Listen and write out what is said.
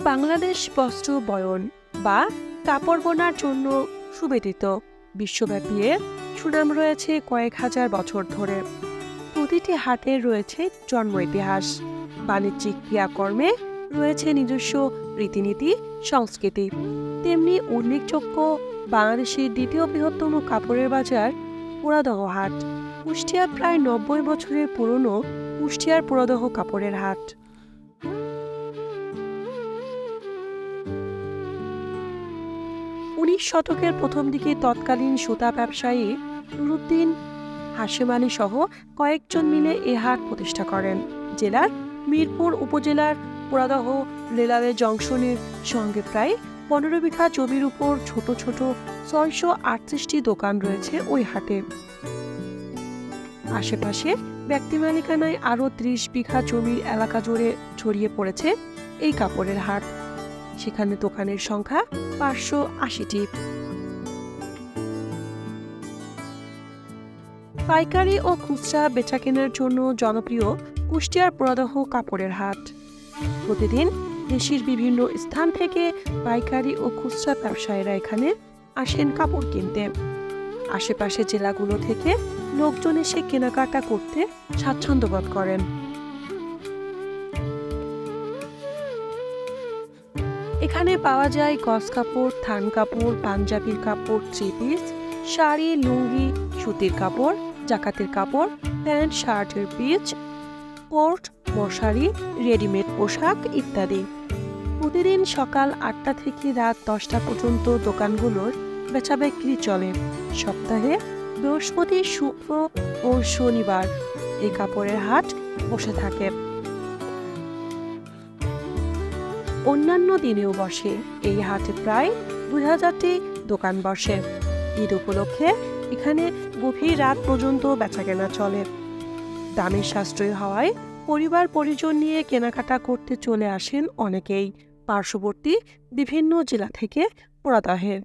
বাংলাদেশ বস্ত্র বয়ন বা কাপড় বোনার জন্য সুবেদিত। বিশ্বব্যাপী এর সুনাম রয়েছে কয়েক হাজার বছর ধরে। প্রতিটি হাটের রয়েছে জন্ম ইতিহাস, বাণিজ্যিক ক্রিয়াকর্মে রয়েছে নিজস্ব রীতিনীতি, সংস্কৃতি। তেমনি উল্লেখযোগ্য বাংলাদেশের দ্বিতীয় বৃহত্তম কাপড়ের বাজার পুরাদহ হাট। কুষ্টিয়ার প্রায় ৯০ বছরের পুরনো কুষ্টিয়ার পুরাদহ কাপড়ের হাট। ১৯ শতকের প্রথম দিকে তৎকালীন সুতা ব্যবসায়ী নুরুদ্দিন হাশেম আলী সহ কয়েকজন মিলে এ হাট প্রতিষ্ঠা করেন। জেলার মিরপুর উপজেলার পুরাদহ রেলওয়ে জংশনের সঙ্গে প্রায় ১৫ বিঘা জমির উপর ছোট ছোট ৬৩৮টি দোকান রয়েছে ওই হাটে। আশেপাশে ব্যক্তি মালিকানায় আরও ৩০ বিঘা জমির এলাকা জুড়ে ছড়িয়ে পড়েছে এই কাপড়ের হাট। সেখানে দোকানের সংখ্যা ৫৮০টি। পাইকারি ও খুচরা বেচাকেনার জন্য জনপ্রিয় কুষ্টিয়ার পুরাদহ কাপড়ের হাট। প্রতিদিন দেশের বিভিন্ন স্থান থেকে পাইকারি ও খুচরা ব্যবসায়ীরা এখানে আসেন কাপড় কিনতে। আশেপাশে জেলাগুলো থেকে লোকজন এসে কেনাকাটা করতে স্বাচ্ছন্দ্য বোধ করেন। এখানে পাওয়া যায় গজ কাপড়, থান কাপড়, পাঞ্জাবির কাপড়, থ্রি পিস, শাড়ি, লুঙ্গি, সুতির কাপড়, জাকাতের কাপড়, প্যান্ট শার্টের পিস, কোট, মশারি, রেডিমেড পোশাক ইত্যাদি। প্রতিদিন সকাল ৮টা থেকে রাত ১০টা পর্যন্ত দোকানগুলোর বেচাবিক্রি চলে। সপ্তাহে বৃহস্পতি, শুক্র ও শনিবার এই কাপড়ের হাট বসে থাকে। অন্যান্য দিনেও বসে। এই হাটে প্রায় ২০০০টি দোকান বসে। ঈদ উপলক্ষে এখানে গভীর রাত পর্যন্ত বেচাকেনা চলে। দামের সাশ্রয়ী হওয়ায় পরিবার পরিজন নিয়ে কেনাকাটা করতে চলে আসেন অনেকেই পার্শ্ববর্তী বিভিন্ন জেলা থেকে পুরাদহে।